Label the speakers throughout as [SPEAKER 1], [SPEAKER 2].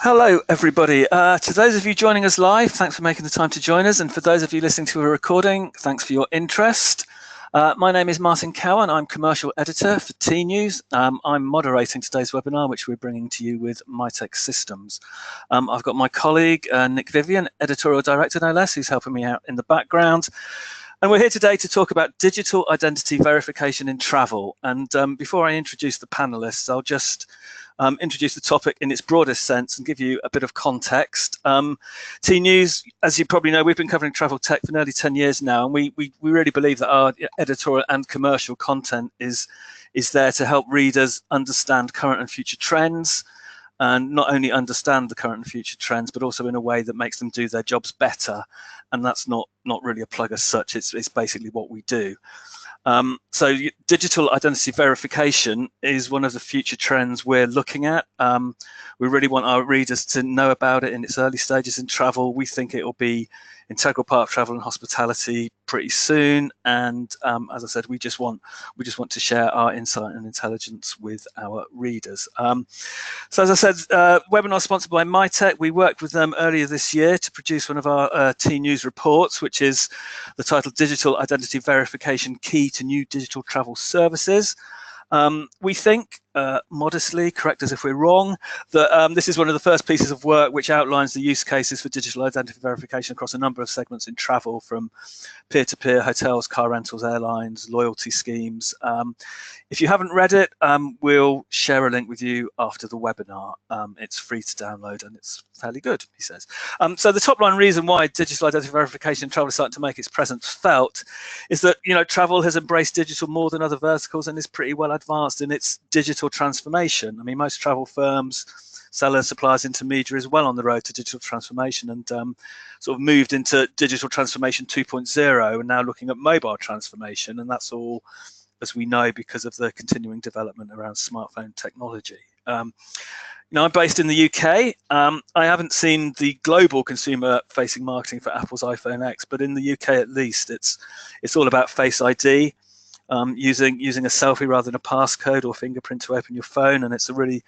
[SPEAKER 1] Hello, everybody. To those of you joining us live, thanks for making the time to join us. And for those of you listening to a recording, thanks for your interest. My name is Martin Cowan. I'm commercial editor for tnooz. I'm moderating today's webinar, which we're bringing to you with Mitek Systems. I've got my colleague, Nick Vivian, editorial director, no less, who's helping me out in the background. And we're here today to talk about digital identity verification in travel. And before I introduce the panelists, I'll just introduce the topic in its broadest sense and give you a bit of context. tnooz, as you probably know, we've been covering travel tech for nearly 10 years now, and we really believe that our editorial and commercial content is there to help readers understand current and future trends, and not only understand the current and future trends, but also in a way that makes them do their jobs better. And that's not really a plug as such, it's basically what we do. So digital identity verification is one of the future trends we're looking at. We really want our readers to know about it in its early stages in travel. We think it will be an integral part of travel and hospitality pretty soon. And as I said, we just want to share our insight and intelligence with our readers. So as I said, webinar sponsored by Mitek. We worked with them earlier this year to produce one of our tnooz reports, which is the title Digital Identity Verification Key to New Digital Travel Services. We think, modestly, correct us if we're wrong, that this is one of the first pieces of work which outlines the use cases for digital identity verification across a number of segments in travel, from peer-to-peer, hotels, car rentals, airlines, loyalty schemes. If you haven't read it, we'll share a link with you after the webinar. It's free to download and it's fairly good, he says. So the top line reason why digital identity verification in travel is starting to make its presence felt is that, travel has embraced digital more than other verticals and is pretty well advanced in its digital transformation. I mean, most travel firms, sellers, suppliers, intermediaries, well on the road to digital transformation, and sort of moved into digital transformation 2.0 and now looking at mobile transformation. And that's all, as we know, because of the continuing development around smartphone technology. I'm based in the UK. I haven't seen the global consumer-facing marketing for Apple's iPhone X, but in the UK at least, it's all about Face ID. Using a selfie rather than a passcode or fingerprint to open your phone, and it's a really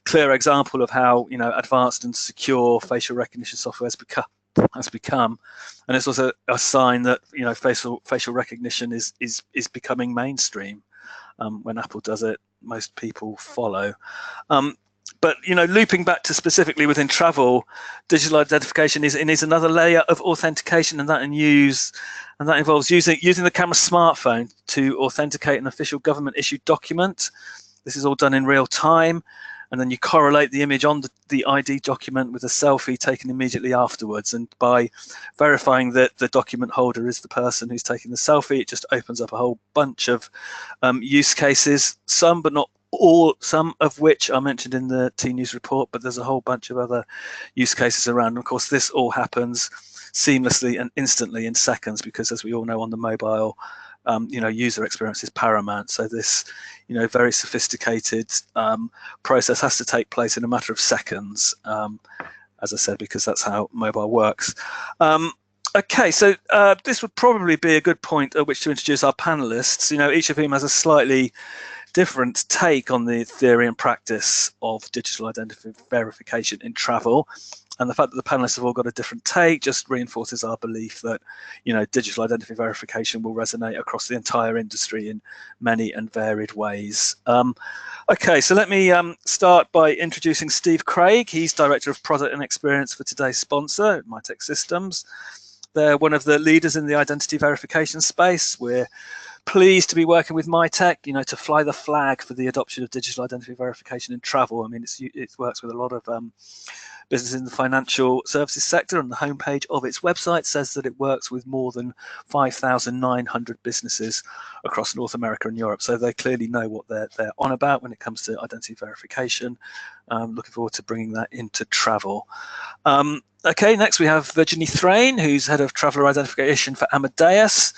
[SPEAKER 1] clear example of how advanced and secure facial recognition software has become, and it's also a sign that facial recognition is becoming mainstream. When Apple does it, most people follow. But looping back to specifically within travel, digital identification is another layer of authentication, and that involves using the camera's smartphone to authenticate an official government-issued document. This is all done in real time, and then you correlate the image on the ID document with a selfie taken immediately afterwards. And by verifying that the document holder is the person who's taking the selfie, it just opens up a whole bunch of use cases, some but not all, some of which are mentioned in the tnooz report, but there's a whole bunch of other use cases around. And of course, this all happens seamlessly and instantly in seconds, because as we all know, on the mobile, user experience is paramount. So this, very sophisticated process has to take place in a matter of seconds, as I said, because that's how mobile works. Okay, so this would probably be a good point at which to introduce our panelists, each of whom has a slightly different take on the theory and practice of digital identity verification in travel. And the fact that the panelists have all got a different take just reinforces our belief that, digital identity verification will resonate across the entire industry in many and varied ways. Okay, so let me start by introducing Steve Craig. He's Director of Product and Experience for today's sponsor, Mitek Systems. They're one of the leaders in the identity verification space. We're pleased to be working with Mitek, to fly the flag for the adoption of digital identity verification in travel. I mean, it works with a lot of businesses in the financial services sector, and the homepage of its website says that it works with more than 5,900 businesses across North America and Europe. So they clearly know what they're on about when it comes to identity verification. Looking forward to bringing that into travel. Okay, next we have Virginie Thrain, who's Head of Traveller Identification for Amadeus.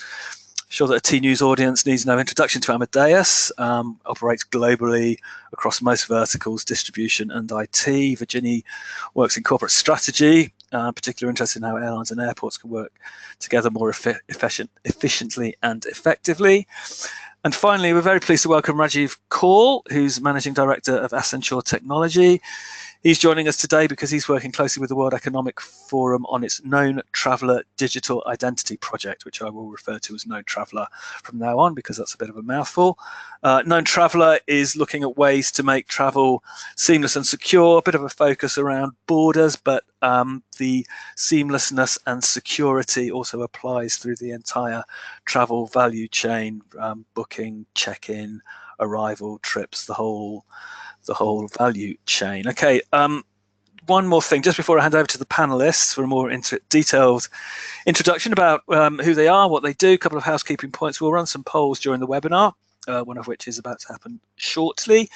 [SPEAKER 1] Sure that a tnooz audience needs no introduction to Amadeus. Operates globally across most verticals, distribution and IT. Virginie works in corporate strategy, particularly interested in how airlines and airports can work together more efficiently and effectively. And finally, we're very pleased to welcome Rajiv Kaul, who's Managing Director of Accenture Technology. He's joining us today because he's working closely with the World Economic Forum on its Known Traveller Digital Identity project, which I will refer to as Known Traveller from now on because that's a bit of a mouthful. Known Traveller is looking at ways to make travel seamless and secure, a bit of a focus around borders, but the seamlessness and security also applies through the entire travel value chain, booking, check-in, arrival, trips, the whole value chain. Okay, one more thing, just before I hand over to the panelists for a more detailed introduction about who they are, what they do, a couple of housekeeping points. We'll run some polls during the webinar, one of which is about to happen shortly.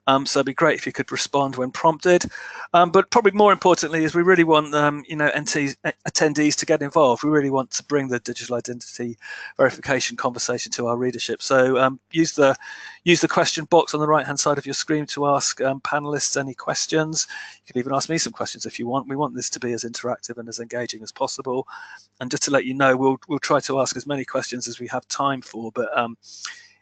[SPEAKER 1] So it'd be great if you could respond when prompted. But probably more importantly is we really want attendees to get involved. We really want to bring the digital identity verification conversation to our readership. So use the question box on the right-hand side of your screen to ask panelists any questions. You can even ask me some questions if you want. We want this to be as interactive and as engaging as possible. And just to let you know, we'll try to ask as many questions as we have time for, but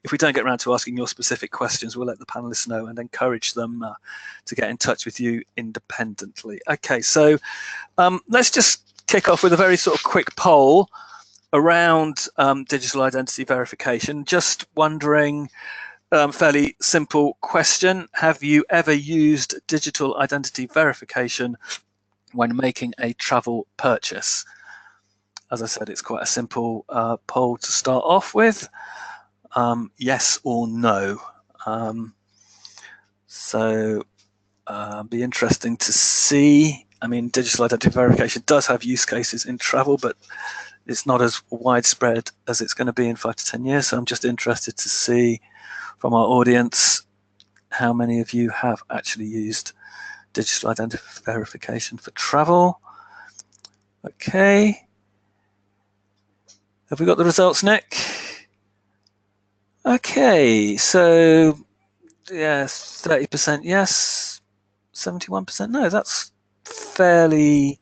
[SPEAKER 1] if we don't get around to asking your specific questions, we'll let the panelists know and encourage them to get in touch with you independently. Okay, so let's just kick off with a very sort of quick poll around digital identity verification. Just wondering, fairly simple question, have you ever used digital identity verification when making a travel purchase? As I said, it's quite a simple poll to start off with. Yes or no. So be interesting to see. I mean, digital identity verification does have use cases in travel, but it's not as widespread as it's going to be in 5 to 10 years. So I'm just interested to see from our audience how many of you have actually used digital identity verification for travel. Okay. Have we got the results, Nick? Okay, so yes, 30% yes, 71% no. That's fairly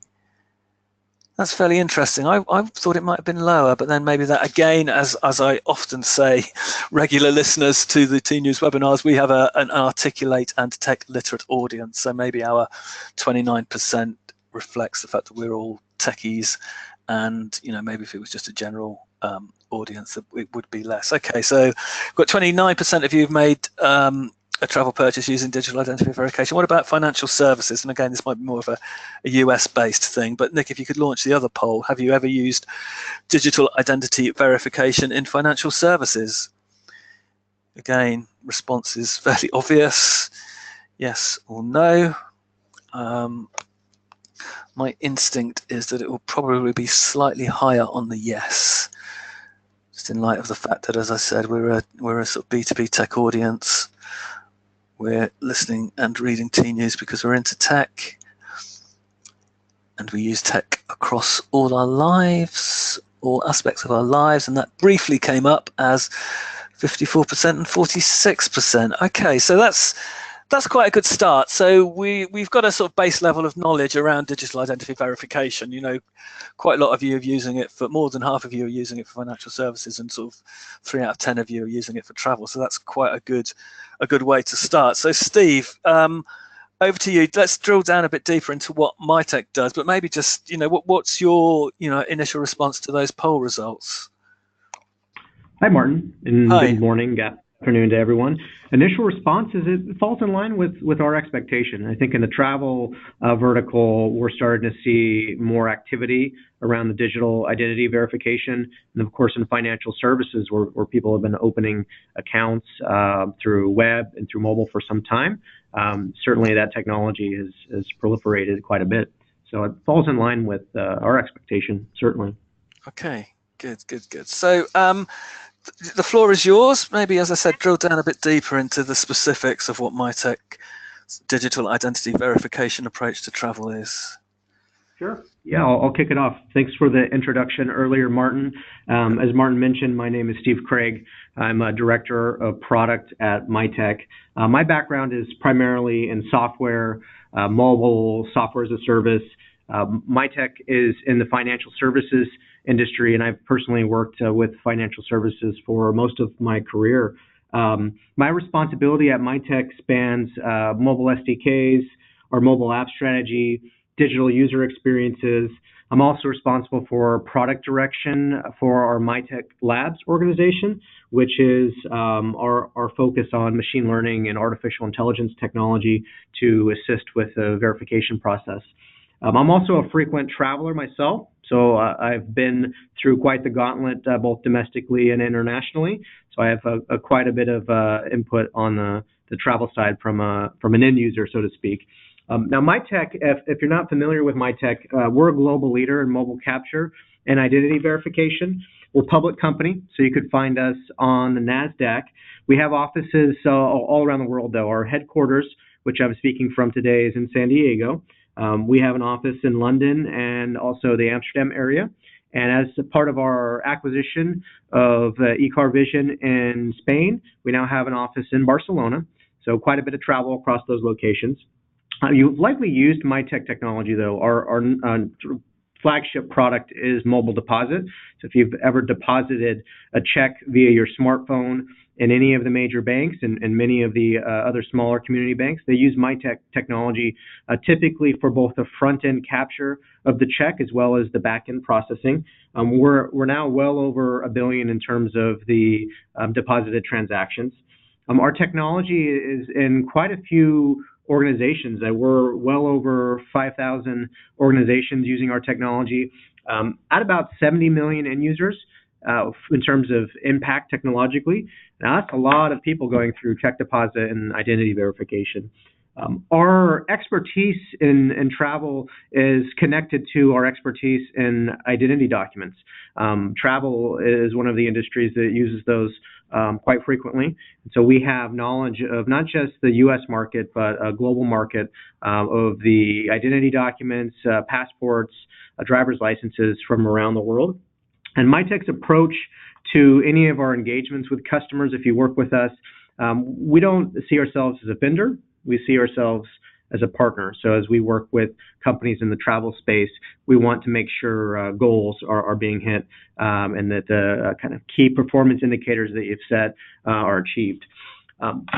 [SPEAKER 1] interesting. I thought it might have been lower, but then maybe that again, as I often say, regular listeners to the tnooz webinars, we have an articulate and tech literate audience. So maybe our 29% reflects the fact that we're all techies, and maybe if it was just a general audience, it would be less. Okay, so we've got 29% of you who've made a travel purchase using digital identity verification. What about financial services? And again, this might be more of a US-based thing, but Nick, if you could launch the other poll, have you ever used digital identity verification in financial services? Again, response is fairly obvious, yes or no. My instinct is that it will probably be slightly higher on the yes, just in light of the fact that, as I said, we're a sort of B2B tech audience. We're listening and reading tnooz because we're into tech, and we use tech across all our lives, all aspects of our lives, and that briefly came up as 54% and 46%. Okay, so that's quite a good start. So we've got a sort of base level of knowledge around digital identity verification. Quite a lot of you are using it for, more than half of you are using it for financial services, and sort of 3 out of 10 of you are using it for travel. So that's quite a good way to start. So Steve, over to you. Let's drill down a bit deeper into what Mitek does, but maybe just, what's your, initial response to those poll results?
[SPEAKER 2] Hi, Martin, and
[SPEAKER 1] Hi.
[SPEAKER 2] Good morning, good afternoon to everyone. Initial response is it falls in line with our expectation. I think in the travel vertical, we're starting to see more activity around the digital identity verification, and of course in financial services where people have been opening accounts through web and through mobile for some time. Certainly that technology has proliferated quite a bit. So it falls in line with our expectation, certainly.
[SPEAKER 1] Okay, good. So the floor is yours. Maybe, as I said, drill down a bit deeper into the specifics of what Mitek's digital identity verification approach to travel is.
[SPEAKER 2] Sure. Yeah, I'll kick it off. Thanks for the introduction earlier, Martin. As Martin mentioned, my name is Steve Craig. I'm a director of product at Mitek. My background is primarily in software, mobile, software as a service. Mitek is in the financial services industry, and I've personally worked with financial services for most of my career. My responsibility at Mitek spans mobile SDKs, our mobile app strategy, digital user experiences. I'm also responsible for product direction for our Mitek Labs organization, which is our focus on machine learning and artificial intelligence technology to assist with the verification process. I'm also a frequent traveler myself, so I've been through quite the gauntlet, both domestically and internationally. So I have quite a bit of input on the travel side from an end user, so to speak. Now, Mitek, if you're not familiar with Mitek, we're a global leader in mobile capture and identity verification. We're a public company, so you could find us on the NASDAQ. We have offices all around the world, though. Our headquarters, which I'm speaking from today, is in San Diego. We have an office in London and also the Amsterdam area. And as a part of our acquisition of eCar Vision in Spain, we now have an office in Barcelona. So quite a bit of travel across those locations. You've likely used Mitek technology, though. Our flagship product is mobile deposit. So if you've ever deposited a check via your smartphone in any of the major banks and many of the other smaller community banks, they use Mitek technology typically for both the front-end capture of the check as well as the back-end processing. We're now well over 1 billion in terms of the deposited transactions. Our technology is in quite a few organizations. We're well over 5,000 organizations using our technology at about 70 million end users in terms of impact technologically. Now, that's a lot of people going through check deposit and identity verification. Our expertise in travel is connected to our expertise in identity documents. Travel is one of the industries that uses those quite frequently. And so we have knowledge of not just the U.S. market, but a global market of the identity documents, passports, driver's licenses from around the world. And Mitek's approach to any of our engagements with customers, if you work with us, we don't see ourselves as a vendor. We see ourselves as a partner. So as we work with companies in the travel space, we want to make sure goals are being hit and that the kind of key performance indicators that you've set are achieved.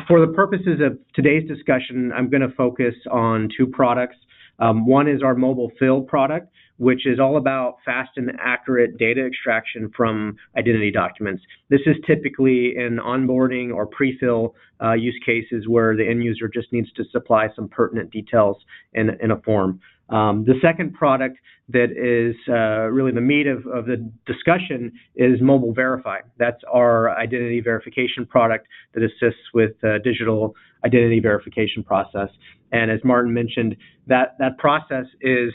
[SPEAKER 2] For the purposes of today's discussion, I'm going to focus on 2 products. One is our mobile fill product, which is all about fast and accurate data extraction from identity documents. This is typically in onboarding or pre-fill use cases where the end user just needs to supply some pertinent details in a form. The second product that is really the meat of the discussion is Mobile Verify. That's our identity verification product that assists with digital identity verification process. And as Martin mentioned, that process is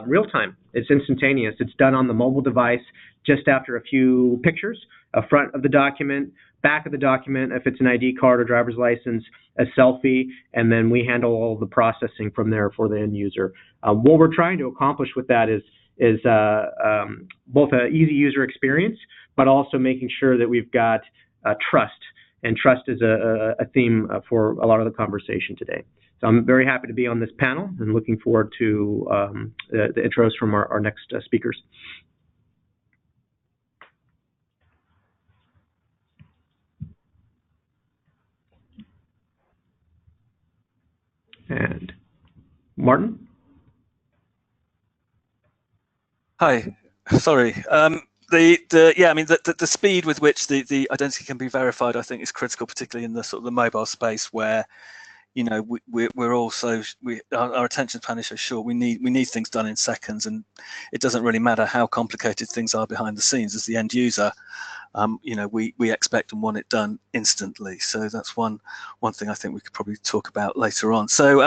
[SPEAKER 2] real time. It's instantaneous. It's done on the mobile device just after a few pictures, a front of the document, back of the document, if it's an ID card or driver's license, a selfie, and then we handle all the processing from there for the end user. What we're trying to accomplish with that is both an easy user experience, but also making sure that we've got trust. And trust is a theme for a lot of the conversation today. So I'm very happy to be on this panel and looking forward to the intros from our next speakers. And Martin?
[SPEAKER 1] Hi, sorry. The speed with which the identity can be verified, I think, is critical, particularly in the sort of the mobile space where, you know, we're also our attention span is so short. We need things done in seconds, and it doesn't really matter how complicated things are behind the scenes. As the end user, you know, we expect and want it done instantly. So that's one thing I think we could probably talk about later on. So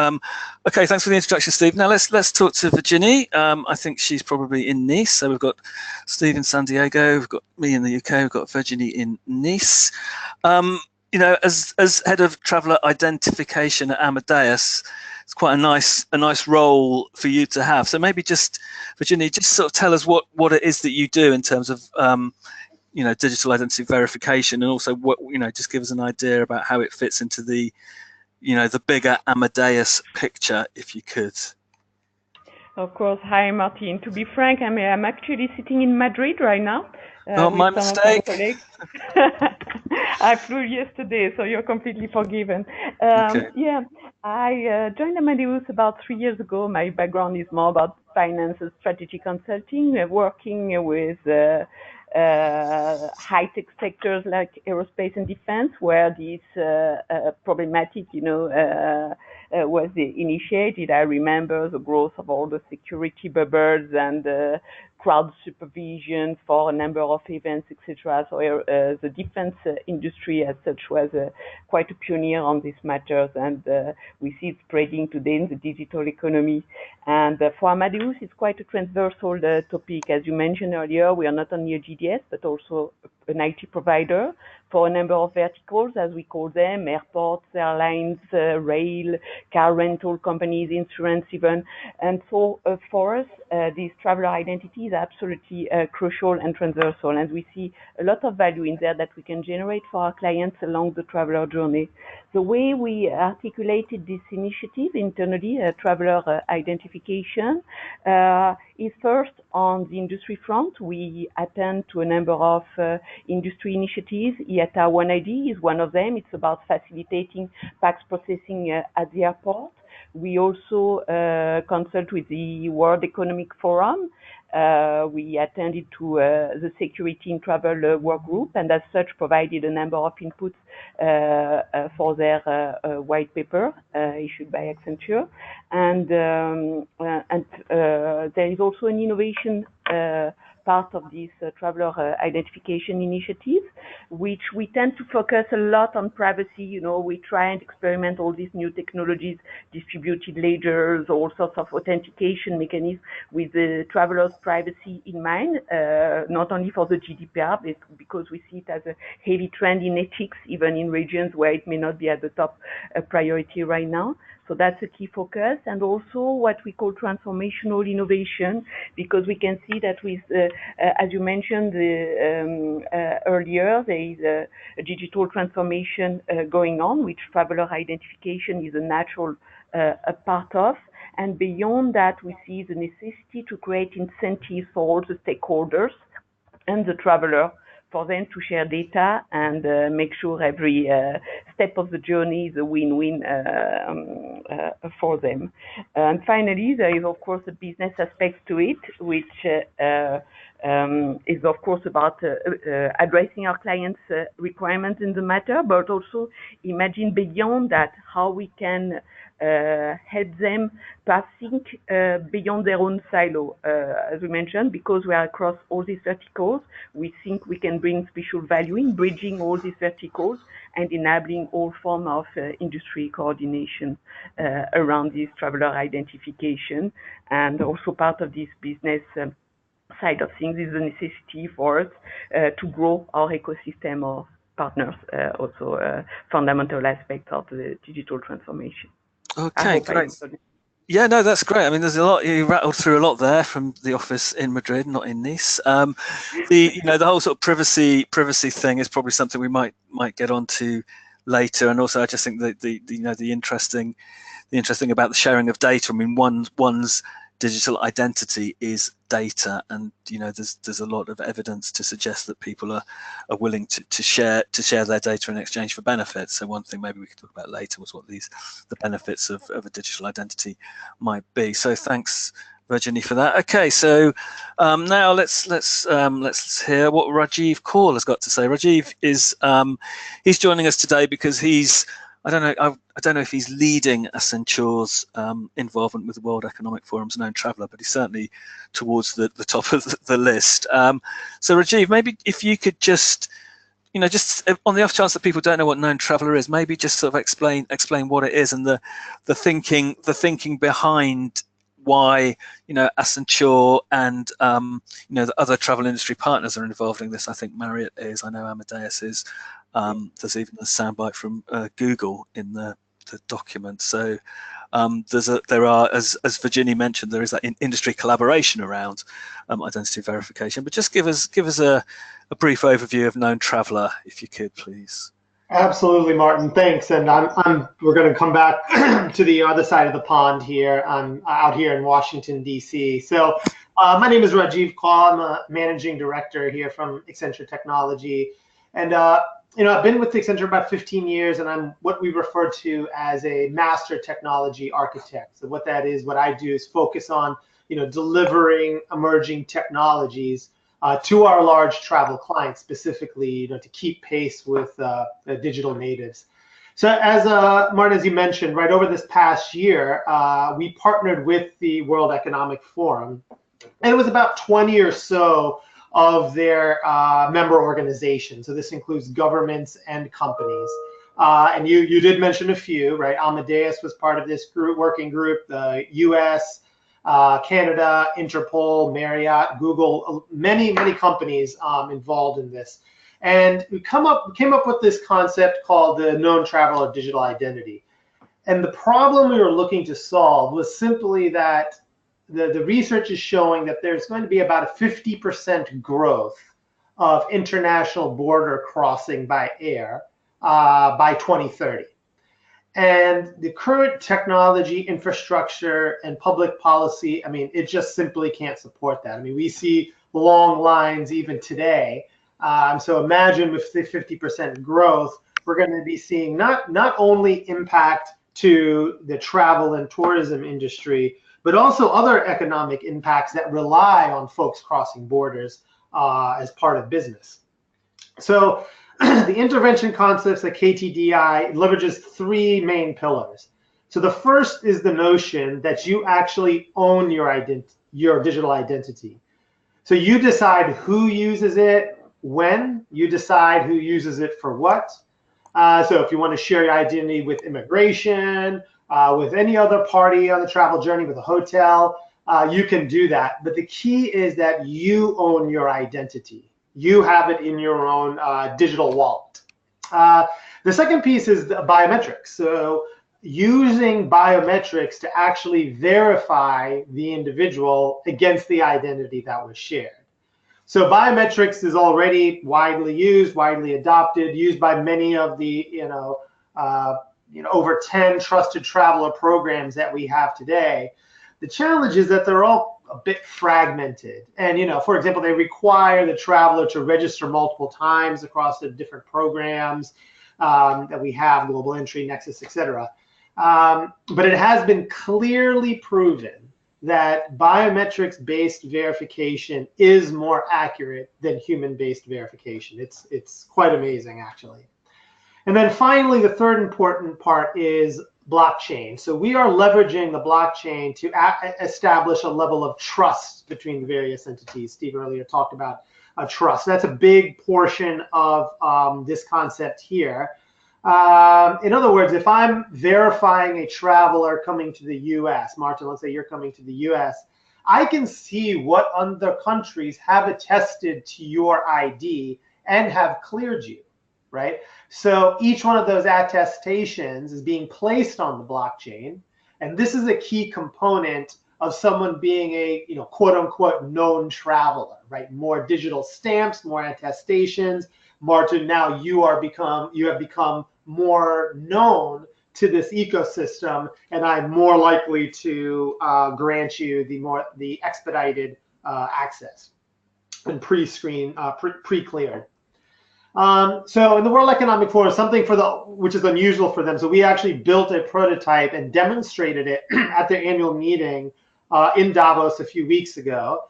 [SPEAKER 1] okay, thanks for the introduction, Steve. Now let's talk to Virginie. I think she's probably in Nice. So we've got Steve in San Diego, we've got me in the UK, we've got Virginie in Nice. You know, as head of traveller identification at Amadeus, it's quite a nice role for you to have. So maybe just, Virginie, just sort of tell us what it is that you do in terms of you know, digital identity verification, and also what, you know, just give us an idea about how it fits into the, you know, the bigger Amadeus picture, if you could.
[SPEAKER 3] Of course. Hi, Martin. To be frank, I'm actually sitting in Madrid right now.
[SPEAKER 1] Not my mistake.
[SPEAKER 3] I flew yesterday, so you're completely forgiven.
[SPEAKER 1] Okay.
[SPEAKER 3] Yeah. I joined Amadeus about 3 years ago. My background is more about finance and strategy consulting, working with high-tech sectors like aerospace and defense, where this problematic, was initiated. I remember the growth of all the security bubbles and crowd supervision for a number of events, etc. So the defense industry as such was quite a pioneer on these matters, and we see it spreading today in the digital economy. And for Amadeus, it's quite a transversal topic. As you mentioned earlier, we are not only a GDS, but also an IT provider for a number of verticals, as we call them: airports, airlines, rail, car rental companies, insurance even. And so for us, this traveler identity is absolutely crucial and transversal, and we see a lot of value in there that we can generate for our clients along the traveler journey. The way we articulated this initiative internally, traveler identification, is first on the industry front. We attend to a number of industry initiatives. IATA One ID is one of them. It's about facilitating PAX processing at the airport. We also consult with the World Economic Forum. We attended to the Security in Travel work group, and as such provided a number of inputs for their white paper issued by Accenture. And there is also an innovation part of this traveler identification initiative, which we tend to focus a lot on privacy. We try and experiment all these new technologies, distributed ledgers, all sorts of authentication mechanisms with the traveler's privacy in mind, not only for the GDPR, but because we see it as a heavy trend in ethics, even in regions where it may not be at the top priority right now. So that's a key focus, and also what we call transformational innovation, because we can see that with, as you mentioned earlier, there is a digital transformation going on, which traveler identification is a natural a part of. And beyond that, we see the necessity to create incentives for all the stakeholders and the traveler, for them to share data and make sure every step of the journey is a win-win for them. And finally, there is, of course, a business aspect to it, which is, of course, about addressing our clients' requirements in the matter, but also imagine beyond that how we can help them to think beyond their own silo. As we mentioned, because we are across all these verticals, we think we can bring special value in bridging all these verticals and enabling all form of industry coordination around this traveler identification. And also part of this business side of things is the necessity for us to grow our ecosystem of partners, also a fundamental aspect of the digital transformation.
[SPEAKER 1] Okay, great. Yeah, no, that's great. I mean, there's a lot. You rattled through a lot there from the office in Madrid, not in Nice. The whole sort of privacy thing is probably something we might get onto later. And also, I just think that the interesting about the sharing of data. I mean, one's digital identity is data, and there's a lot of evidence to suggest that people are willing to share their data in exchange for benefits. So one thing maybe we could talk about later was what the benefits of a digital identity might be. So thanks, Virginie, for that. Okay, so now let's hear what Rajiv Kaul has got to say. Rajiv is he's joining us today because I don't know if he's leading Accenture's involvement with the World Economic Forum's known traveller, but he's certainly towards the top of the list. So Rajiv, maybe if you could just on the off chance that people don't know what known traveller is, maybe just sort of explain what it is and the thinking behind why Accenture and the other travel industry partners are involved in this. I think Marriott is. I know Amadeus is. There's even a soundbite from Google in the document. So there are, as Virginie mentioned, there is that industry collaboration around identity verification. But just give us a brief overview of known traveller, if you could, please.
[SPEAKER 4] Absolutely, Martin. Thanks. And we're going to come back to the other side of the pond here. I'm out here in Washington, D.C. So my name is Rajiv Kaul. I'm a managing director here from Accenture Technology. And I've been with Accenture about 15 years, and I'm what we refer to as a master technology architect. So what that is, what I do is focus on, delivering emerging technologies to our large travel clients, specifically, to keep pace with the digital natives. So as Martin, as you mentioned, right over this past year, we partnered with the World Economic Forum, and it was about 20 or so of their member organizations. So this includes governments and companies. And you did mention a few, right? Amadeus was part of this working group, the US, Canada, Interpol, Marriott, Google, many companies involved in this. And we came up with this concept called the known traveler digital identity. And the problem we were looking to solve was simply that the research is showing that there's going to be about a 50% growth of international border crossing by air by 2030. And the current technology, infrastructure, and public policy, it just simply can't support that. We see long lines even today. So imagine with the 50% growth, we're going to be seeing not only impact to the travel and tourism industry, but also other economic impacts that rely on folks crossing borders as part of business. So the intervention concepts at KTDI leverages three main pillars. So the first is the notion that you actually own your digital identity. So you decide who uses it, when, you decide who uses it for what. So if you want to share your identity with immigration, with any other party on the travel journey, with a hotel, you can do that. But the key is that you own your identity. You have it in your own digital wallet. The second piece is the biometrics. So using biometrics to actually verify the individual against the identity that was shared. So biometrics is already widely used, widely adopted, used by many of the over 10 trusted traveler programs that we have today. The challenge is that they're all a bit fragmented. And, for example, they require the traveler to register multiple times across the different programs that we have, Global Entry, Nexus, etc. But it has been clearly proven that biometrics-based verification is more accurate than human-based verification. It's quite amazing, actually. And then finally, the third important part is blockchain. So we are leveraging the blockchain to establish a level of trust between the various entities. Steve earlier talked about trust. That's a big portion of this concept here. In other words, if I'm verifying a traveler coming to the US, Martin, let's say you're coming to the US, I can see what other countries have attested to your ID and have cleared you, right? So each one of those attestations is being placed on the blockchain. And this is a key component of someone being a, quote unquote, known traveler, right? More digital stamps, more attestations. Martin, now you have become more known to this ecosystem, and I'm more likely to grant you the expedited access and pre-cleared. So in the World Economic Forum, something which is unusual for them. So we actually built a prototype and demonstrated it at their annual meeting in Davos a few weeks ago,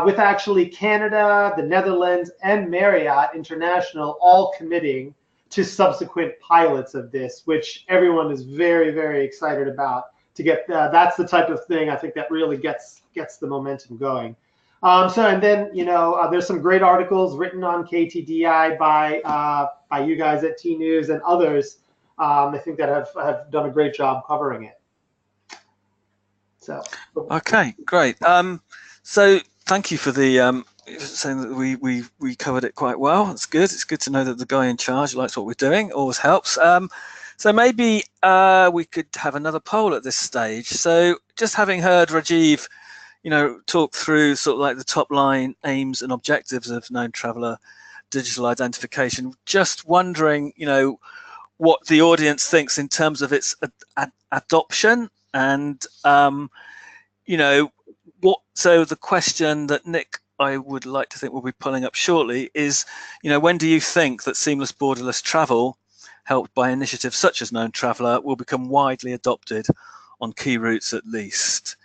[SPEAKER 4] with actually Canada, the Netherlands, and Marriott International all committing to subsequent pilots of this, which everyone is very, very excited about. To get that's the type of thing I think that really gets the momentum going. And then there's some great articles written on KTDI by you guys at tnooz and others. I think that have done a great job covering it. So
[SPEAKER 1] okay, great. So thank you for the saying that we covered it quite well. It's good. It's good to know that the guy in charge likes what we're doing. Always helps. So maybe we could have another poll at this stage. So just having heard Rajiv, talk through sort of like the top line aims and objectives of known traveler digital identification, just wondering, what the audience thinks in terms of its adoption and, so the question that Nick I would like to think we'll be pulling up shortly is, when do you think that seamless borderless travel, helped by initiatives such as Known Traveller, will become widely adopted on key routes at least?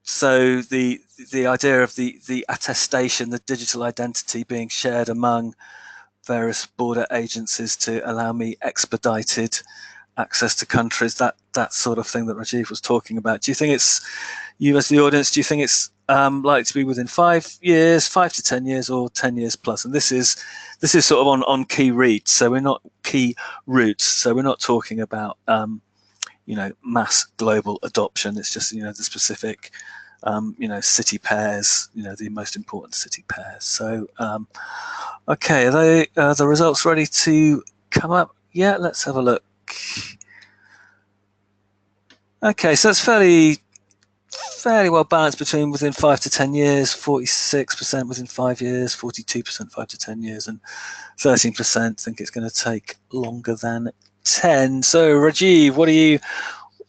[SPEAKER 1] So the idea of the attestation, the digital identity being shared among various border agencies to allow me expedited access to countries, that sort of thing that Rajiv was talking about. Do you think you as the audience, do you think it's likely to be within 5 years, 5 to 10 years, or 10 years plus? And this is sort of on key routes, so we're not talking about mass global adoption. It's just the specific city pairs, the most important city pairs. So okay, are the results ready to come up? Yeah, let's have a look. Okay, so it's fairly well balanced between within 5 to 10 years, 46% within 5 years, 42% 5 to 10 years, and 13% think it's going to take longer than 10. So Rajiv,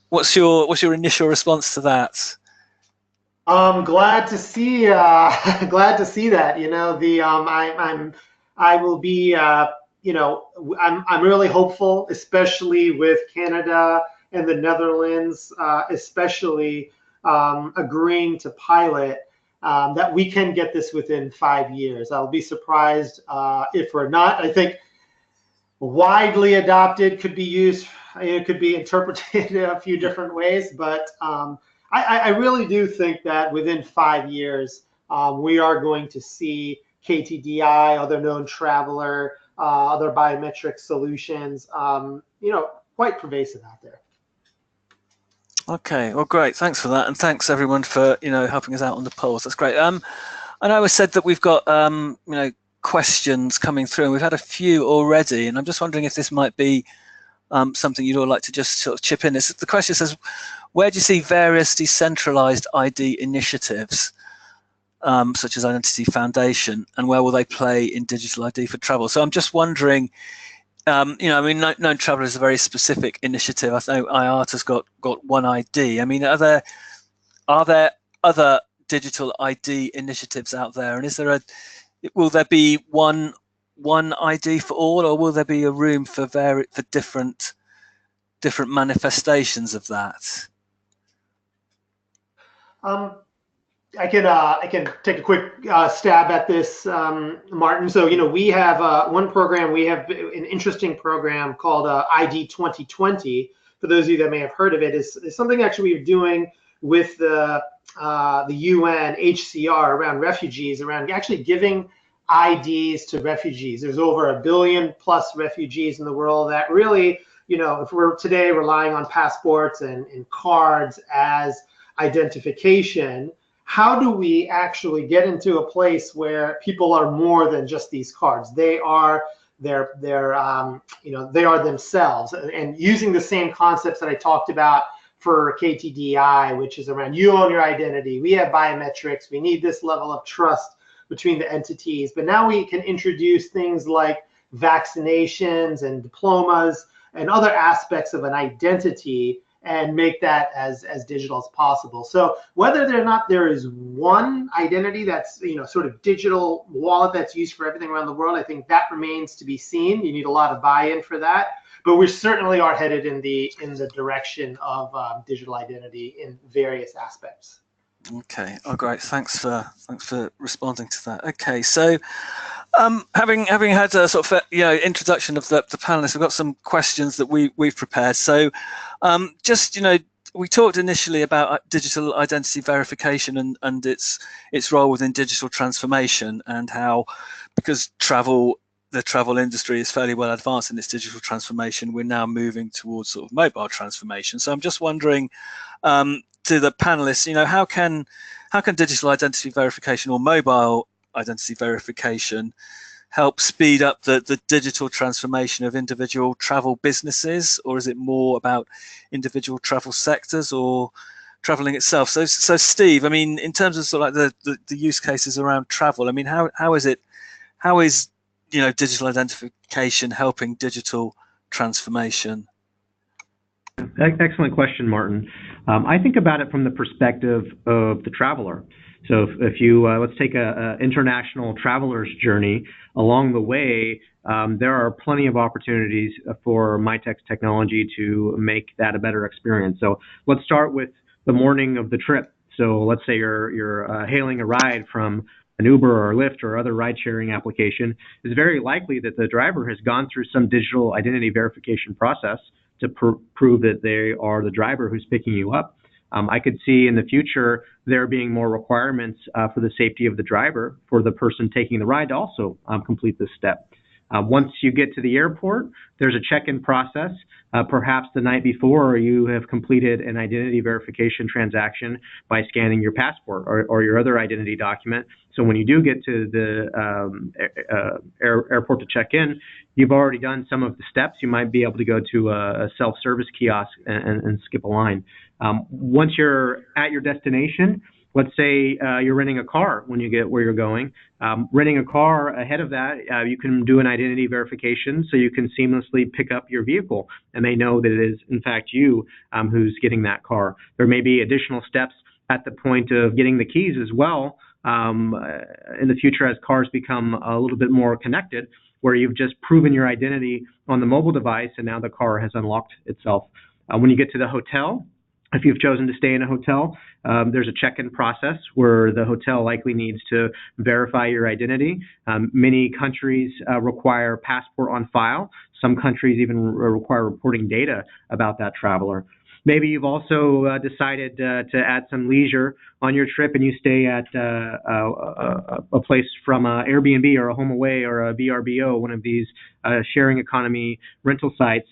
[SPEAKER 1] what's your initial response to that?
[SPEAKER 4] I'm glad to see that. I will be I'm really hopeful, especially with Canada and the Netherlands, especially agreeing to pilot, that we can get this within 5 years. I'll be surprised if we're not. I think widely adopted could be used, it could be interpreted in a few different ways, but I really do think that within 5 years, we are going to see KTDI, other Known Traveller, other biometric solutions, quite pervasive out there.
[SPEAKER 1] Okay, well, great. Thanks for that, and thanks everyone for helping us out on the polls. That's great. I know I said that we've got questions coming through, and we've had a few already, and I'm just wondering if this might be something you'd all like to just sort of chip in. The question says, where do you see various decentralized ID initiatives, such as Identity Foundation, and where will they play in digital ID for travel? So I'm just wondering, Known Traveller is a very specific initiative. I know IATA's got One ID. I mean, are there other digital ID initiatives out there, and will there be one ID for all, or will there be a room for different manifestations of that?
[SPEAKER 4] I can take a quick stab at this, Martin. So we have one program. We have an interesting program called ID 2020. For those of you that may have heard of it, is something actually we're doing with the UN HCR around refugees, around actually giving IDs to refugees. There's over 1 billion plus refugees in the world that really, if we're today relying on passports and cards as identification, how do we actually get into a place where people are more than just these cards? They are they are themselves, and using the same concepts that I talked about for KTDI, which is around you own your identity. We have biometrics. We need this level of trust between the entities, but now we can introduce things like vaccinations and diplomas and other aspects of an identity and make that as digital as possible. So whether or not there is one identity that's sort of digital wallet that's used for everything around the world, I think that remains to be seen. You need a lot of buy-in for that, but we certainly are headed in the direction of digital identity in various aspects.
[SPEAKER 1] Okay. Oh, great. Thanks for responding to that. Okay. So, having had a sort of introduction of the panelists, we've got some questions that we've prepared. So, we talked initially about digital identity verification and its role within digital transformation, and how, because the travel industry is fairly well advanced in its digital transformation, we're now moving towards sort of mobile transformation. So I'm just wondering, to the panelists, how can digital identity verification or mobile identity verification help speed up the digital transformation of individual travel businesses, or is it more about individual travel sectors or traveling itself? So Steve, I mean, in terms of sort of like the use cases around travel, I mean, how is
[SPEAKER 2] Yeah,
[SPEAKER 1] digital identification helping digital transformation?
[SPEAKER 2] Excellent question, Martin. I think about it from the perspective of the traveler. So if you let's take a international traveler's journey. Along the way, there are plenty of opportunities for Mitek's technology to make that a better experience. So let's start with the morning of the trip. So let's say you're hailing a ride from an Uber or Lyft or other ride-sharing application. It's very likely that the driver has gone through some digital identity verification process to prove that they are the driver who's picking you up. I could see in the future there being more requirements for the safety of the driver for the person taking the ride to also complete this step. Once you get to the airport, there's a check-in process. Perhaps the night before, you have completed an identity verification transaction by scanning your passport or your other identity document. So when you do get to the airport to check in, you've already done some of the steps. You might be able to go to a self-service kiosk and skip a line. Once you're at your destination, let's say you're renting a car when you get where you're going. Renting a car ahead of that, you can do an identity verification so you can seamlessly pick up your vehicle and they know that it is, in fact, you who's getting that car. There may be additional steps at the point of getting the keys as well in the future as cars become a little bit more connected, where you've just proven your identity on the mobile device and now the car has unlocked itself. When you get to the hotel, if you've chosen to stay in a hotel, there's a check-in process where the hotel likely needs to verify your identity. Many countries require passport on file. Some countries even require reporting data about that traveler. Maybe you've also decided to add some leisure on your trip and you stay at a place from Airbnb or a home away or a VRBO, one of these sharing economy rental sites.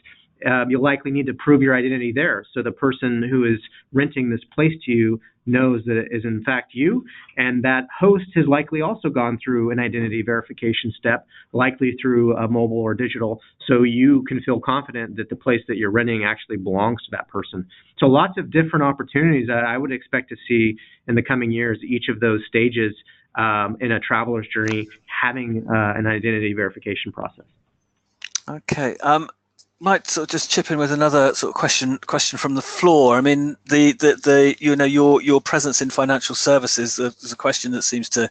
[SPEAKER 2] You'll likely need to prove your identity there. So the person who is renting this place to you knows that it is in fact you, and that host has likely also gone through an identity verification step, likely through a mobile or digital, so you can feel confident that the place that you're renting actually belongs to that person. So lots of different opportunities that I would expect to see in the coming years, each of those stages in a traveler's journey having an identity verification process.
[SPEAKER 1] Okay. Might sort of just chip in with another sort of question from the floor. I mean, the your presence in financial services is a question that seems to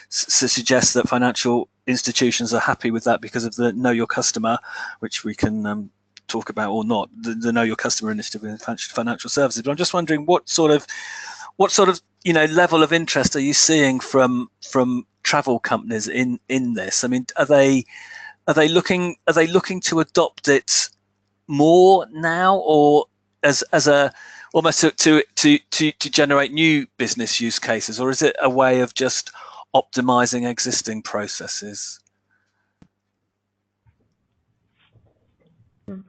[SPEAKER 1] suggest that financial institutions are happy with that because of the Know Your Customer, which we can talk about or not, the Know Your Customer initiative in financial services. But I'm just wondering what sort of level of interest are you seeing from travel companies in this? I mean, are they looking to adopt it more now, or as a almost to generate new business use cases, or is it a way of just optimizing existing processes?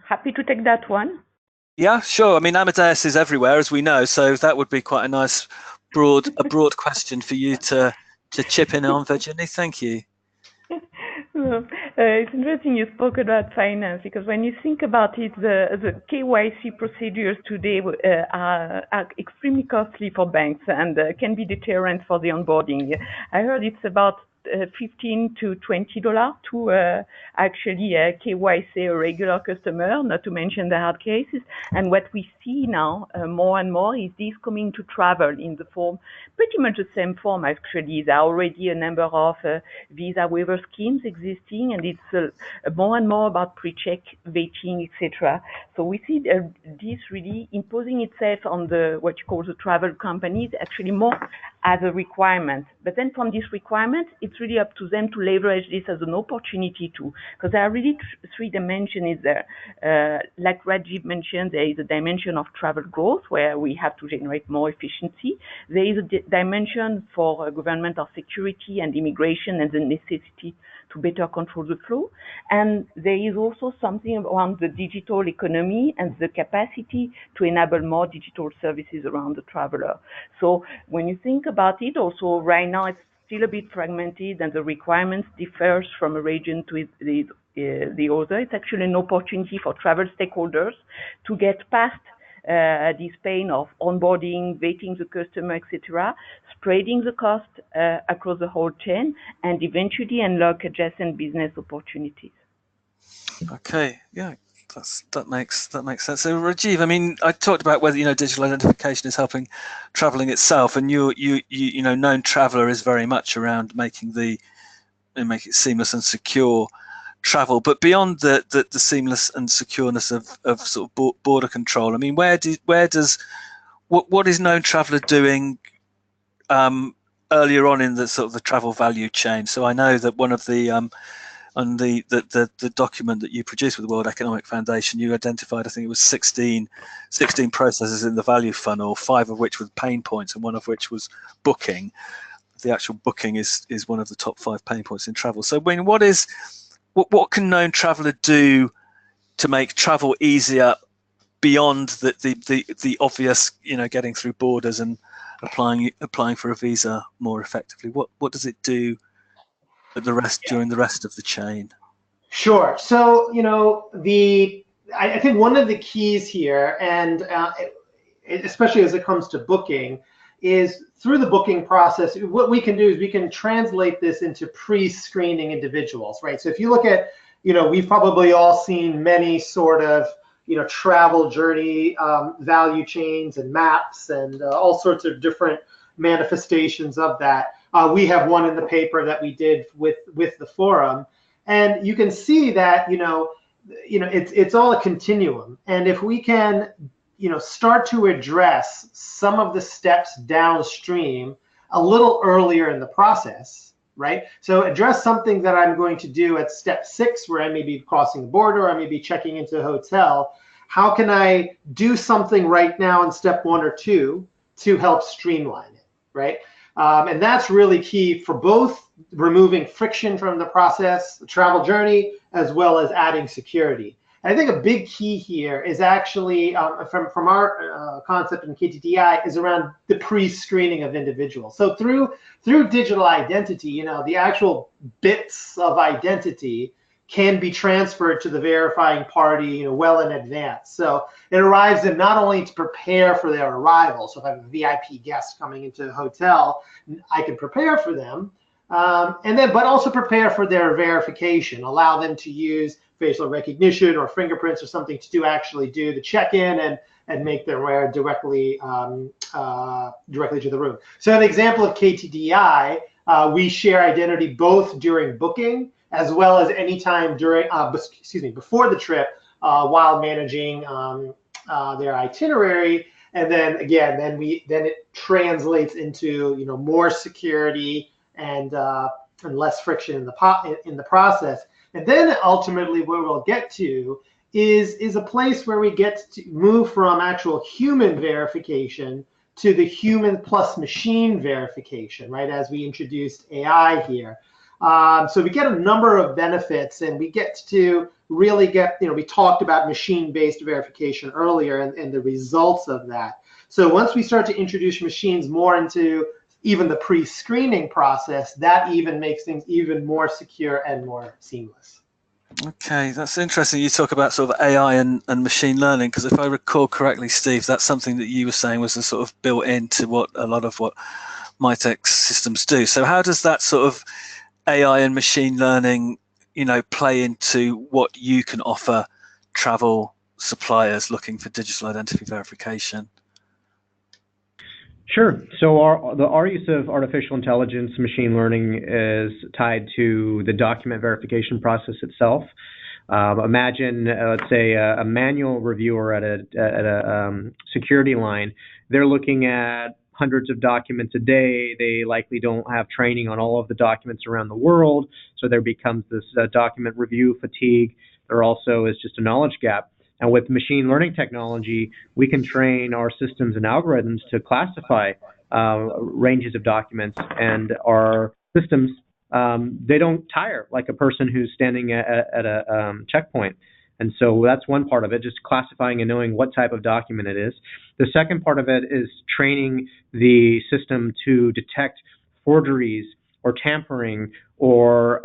[SPEAKER 3] Happy to take that one.
[SPEAKER 1] Yeah, sure. I mean, Amadeus is everywhere, as we know, so that would be quite a nice broad question for you to chip in on, Virginie. Thank you.
[SPEAKER 3] It's interesting you spoke about finance, because when you think about it, the KYC procedures today are extremely costly for banks and can be deterrent for the onboarding. I heard it's about $15 to $20 to actually KYC a regular customer, not to mention the hard cases. And what we see now more and more is this coming to travel in the form, pretty much the same form actually. There are already a number of visa waiver schemes existing, and it's more and more about pre-check, vetting, etc. So we see this really imposing itself on the what you call the travel companies, actually more as a requirement. But then from this requirement, it's really up to them to leverage this as an opportunity too, because there are really three dimensions there. Like Rajiv mentioned, there is a dimension of travel growth where we have to generate more efficiency. There is a dimension for government of security and immigration and the necessity to better control the flow. And there is also something around the digital economy and the capacity to enable more digital services around the traveler. So when you think about it, also right now it's still a bit fragmented and the requirements differs from a region to the other. It's actually an opportunity for travel stakeholders to get past this pain of onboarding, vetting the customer, etc., spreading the cost across the whole chain, and eventually unlock adjacent business opportunities.
[SPEAKER 1] Okay, yeah, That makes sense. So Rajiv, I mean, I talked about whether digital identification is helping traveling itself, and you known traveler is very much around make it seamless and secure travel. But beyond the seamless and secureness of sort of border control, I mean, what is known traveler doing earlier on in the sort of the travel value chain? So I know that one of the on the document that you produced with the World Economic Foundation, you identified, I think it was 16 processes in the value funnel, 5 of which were pain points and 1 of which was booking. The actual booking is one of the top 5 pain points in travel. So I mean, what can known traveler do to make travel easier beyond the obvious, getting through borders and applying for a visa more effectively? What does it do during the rest of the chain?
[SPEAKER 4] Sure. So I think one of the keys here, and especially as it comes to booking, is through the booking process. What we can do is we can translate this into pre-screening individuals, right? So if you look at, we've probably all seen many sort of travel journey value chains and maps and all sorts of different manifestations of that. We have one in the paper that we did with the forum, and you can see that it's all a continuum. And if we can start to address some of the steps downstream a little earlier in the process, right? So address something that I'm going to do at step 6, where I may be crossing the border, I may be checking into a hotel. How can I do something right now in step 1 or 2 to help streamline it, right? And that's really key for both removing friction from the process, the travel journey, as well as adding security. And I think a big key here is actually from our concept in KTDI is around the pre-screening of individuals. So through digital identity, the actual bits of identity can be transferred to the verifying party well in advance. So it arrives them not only to prepare for their arrival. So if I have a VIP guest coming into the hotel, I can prepare for them, but also prepare for their verification, allow them to use facial recognition or fingerprints or something to actually do the check-in and make their way directly to the room. So an example of KTDI, we share identity both during booking as well as anytime before the trip while managing their itinerary. And then again, then it translates into more security and less friction in the process. And then ultimately where we'll get to is a place where we get to move from actual human verification to the human plus machine verification, right? As we introduced AI here. So we get a number of benefits, and we get to really get, we talked about machine-based verification earlier and the results of that. So once we start to introduce machines more into even the pre-screening process, that even makes things even more secure and more seamless.
[SPEAKER 1] Okay, that's interesting. You talk about sort of AI and machine learning, because if I recall correctly, Steve, that's something that you were saying was a sort of built into a lot of what Mitek Systems do. So how does that sort of AI and machine learning, play into what you can offer travel suppliers looking for digital identity verification?
[SPEAKER 2] Sure. So our use of artificial intelligence, machine learning, is tied to the document verification process itself. Imagine, let's say, a manual reviewer at a security line. They're looking at hundreds of documents a day. They likely don't have training on all of the documents around the world, so there becomes this document review fatigue. There also is just a knowledge gap. And with machine learning technology, we can train our systems and algorithms to classify ranges of documents, and our systems, they don't tire like a person who's standing at a checkpoint. And so that's one part of it, just classifying and knowing what type of document it is. The second part of it is training the system to detect forgeries or tampering or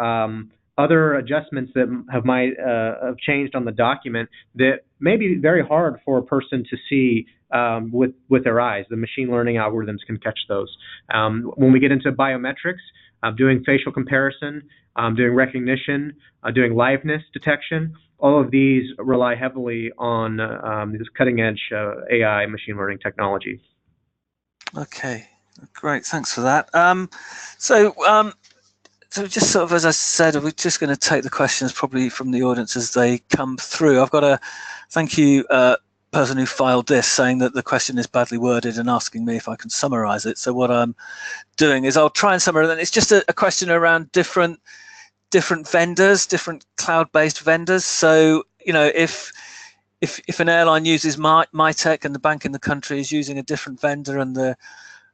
[SPEAKER 2] other adjustments that might have changed on the document that may be very hard for a person to see with their eyes. The machine learning algorithms can catch those. When we get into biometrics, doing facial comparison, doing recognition, doing liveness detection. All of these rely heavily on this cutting-edge AI machine learning technology.
[SPEAKER 1] Okay, great. Thanks for that. So just sort of, as I said, we're just going to take the questions probably from the audience as they come through. I've got a thank you person who filed this saying that the question is badly worded and asking me if I can summarize it. So what I'm doing is I'll try and summarize it. It's just a question around different vendors, different cloud-based vendors. So, you know, if an airline uses Mitek and the bank in the country is using a different vendor and the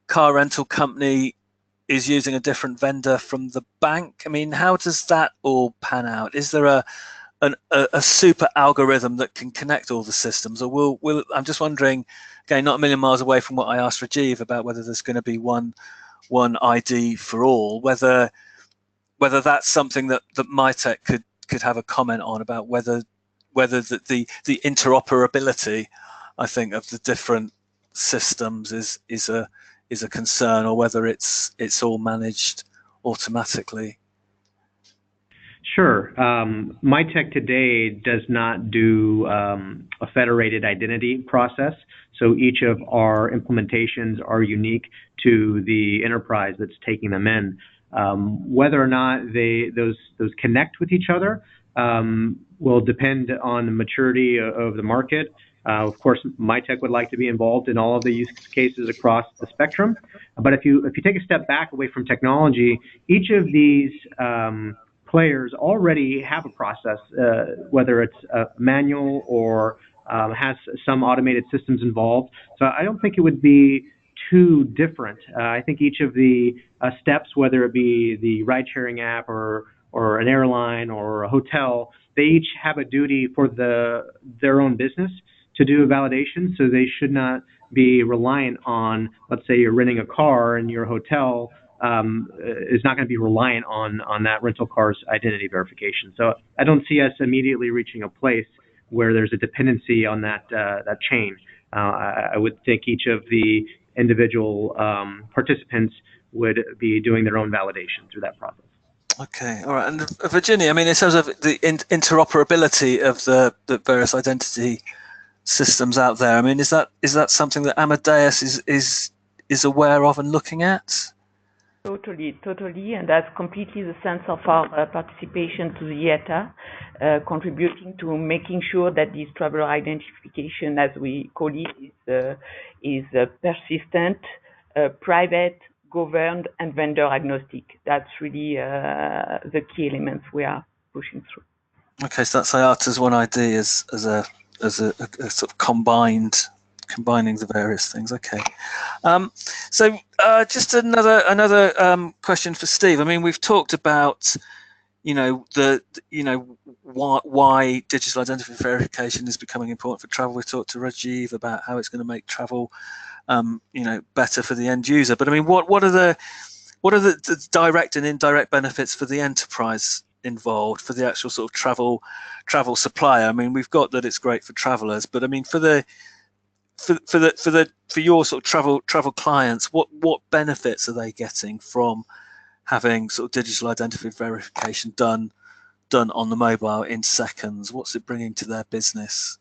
[SPEAKER 1] car rental company is using a different vendor from the bank, I mean, how does that all pan out? Is there a super algorithm that can connect all the systems, or will I'm just wondering, again, not a million miles away from what I asked Rajiv about whether there's going to be one ID for all, whether that's something that Mitek could have a comment on about whether the interoperability, I think, of the different systems is a concern, or whether it's all managed automatically.
[SPEAKER 2] Sure. Mitek today does not do a federated identity process, so each of our implementations are unique to the enterprise that's taking them in. Whether or not those connect with each other will depend on the maturity of the market. Of course, Mitek would like to be involved in all of the use cases across the spectrum. But if you take a step back away from technology, each of these players already have a process, whether it's manual or has some automated systems involved. So I don't think it would be too different. I think each of the steps, whether it be the ride-sharing app or an airline or a hotel, they each have a duty for their own business to do a validation, so they should not be reliant on, let's say you're renting a car and your hotel is not going to be reliant on that rental car's identity verification. So I don't see us immediately reaching a place where there's a dependency on that chain. I would think each of the individual participants would be doing their own validation through that process. Okay,
[SPEAKER 1] all right. And Virginia, I mean, in terms of the interoperability of the various identity systems out there, I mean, is that something that Amadeus is aware of and looking at?
[SPEAKER 3] Totally, and that's completely the sense of our participation to the ETA, contributing to making sure that this traveler identification, as we call it, is persistent, private, governed, and vendor agnostic. That's really the key elements we are pushing through.
[SPEAKER 1] Okay, so that's IATA's One ID as a sort of combining the various things. Okay, so just another question for Steve. I mean, we've talked about why digital identity verification is becoming important for travel. We've talked to Rajiv about how it's going to make travel better for the end user. But I mean, what are the direct and indirect benefits for the enterprise involved, for the actual sort of travel supplier? I mean, we've got that it's great for travelers, but I mean, for your sort of travel clients, what benefits are they getting from having sort of digital identity verification done on the mobile in seconds? What's it bringing to their business?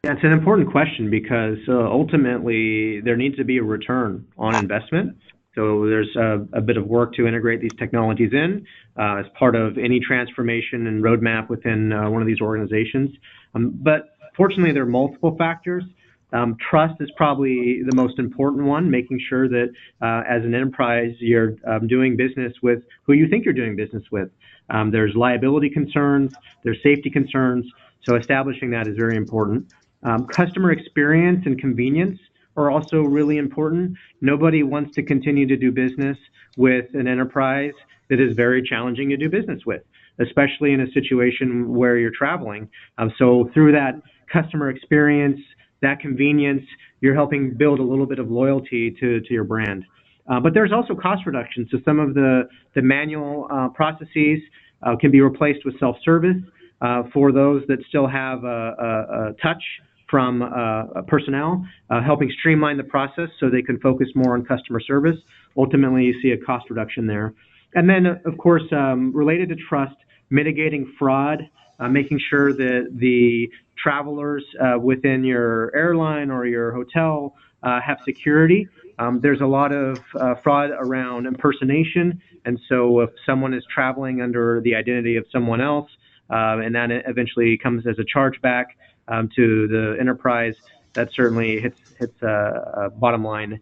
[SPEAKER 2] Yeah, it's an important question because ultimately there needs to be a return on investment. So there's a bit of work to integrate these technologies in as part of any transformation and roadmap within one of these organizations. But fortunately, there are multiple factors. Trust is probably the most important one, making sure that as an enterprise, you're doing business with who you think you're doing business with. There's liability concerns, there's safety concerns, so establishing that is very important. Customer experience and convenience are also really important. Nobody wants to continue to do business with an enterprise that is very challenging to do business with, especially in a situation where you're traveling. So through that customer experience, that convenience, you're helping build a little bit of loyalty to your brand. But there's also cost reduction. So some of the manual processes can be replaced with self-service for those that still have a touch from personnel, helping streamline the process so they can focus more on customer service. Ultimately, you see a cost reduction there. And then, of course, related to trust, mitigating fraud, making sure that the travelers within your airline or your hotel have security. There's a lot of fraud around impersonation, and so if someone is traveling under the identity of someone else, and that eventually comes as a chargeback to the enterprise, that certainly hits a bottom line.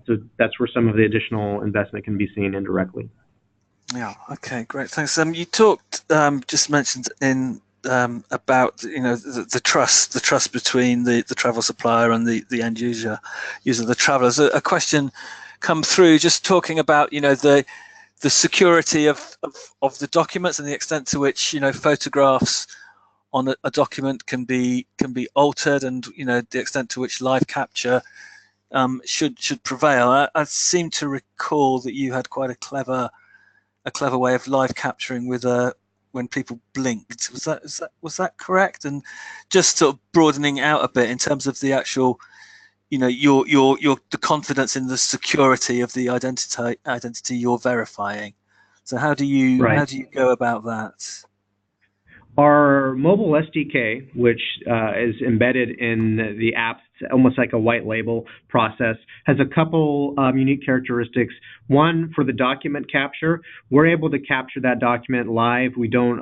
[SPEAKER 2] So that's where some of the additional investment can be seen indirectly.
[SPEAKER 1] Yeah. Okay. Great. Thanks. You talked, just mentioned in about the trust between the travel supplier and the end user the travelers. A question come through just talking about the security of the documents and the extent to which photographs on a document can be altered, and the extent to which live capture should prevail. I seem to recall that you had quite a clever way of live capturing with when people blinked. Was that correct? And just sort of broadening out a bit in terms of the actual, the confidence in the security of the identity you're verifying. So how do you go about that?
[SPEAKER 2] Our mobile SDK, which is embedded in the app, almost like a white label process, has a couple unique characteristics. One, for the document capture, we're able to capture that document live. We don't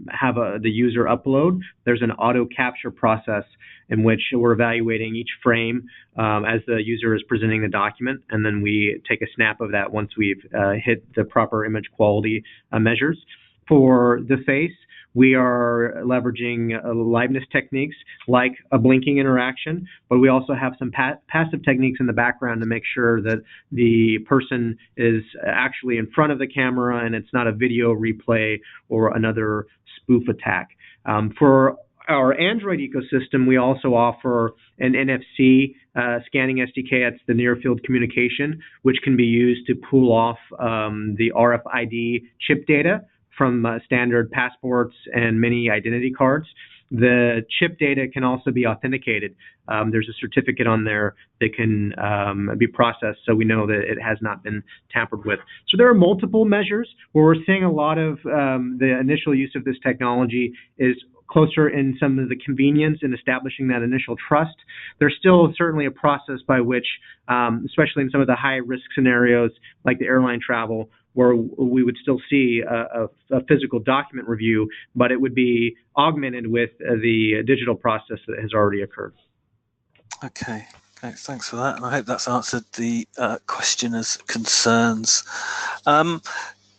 [SPEAKER 2] have the user upload. There's an auto capture process in which we're evaluating each frame as the user is presenting the document, and then we take a snap of that once we've hit the proper image quality measures. For the face, we are leveraging liveness techniques like a blinking interaction, but we also have some passive techniques in the background to make sure that the person is actually in front of the camera and it's not a video replay or another spoof attack. For our Android ecosystem, we also offer an NFC scanning SDK. That's the near field communication, which can be used to pull off the RFID chip data from standard passports and many identity cards. The chip data can also be authenticated. There's a certificate on there that can be processed, so we know that it has not been tampered with. So there are multiple measures where we're seeing a lot of the initial use of this technology is closer in some of the convenience in establishing that initial trust. There's still certainly a process by which, especially in some of the high risk scenarios like the airline travel, where we would still see a physical document review, but it would be augmented with the digital process that has already occurred.
[SPEAKER 1] Okay, thanks for that, and I hope that's answered the questioner's concerns.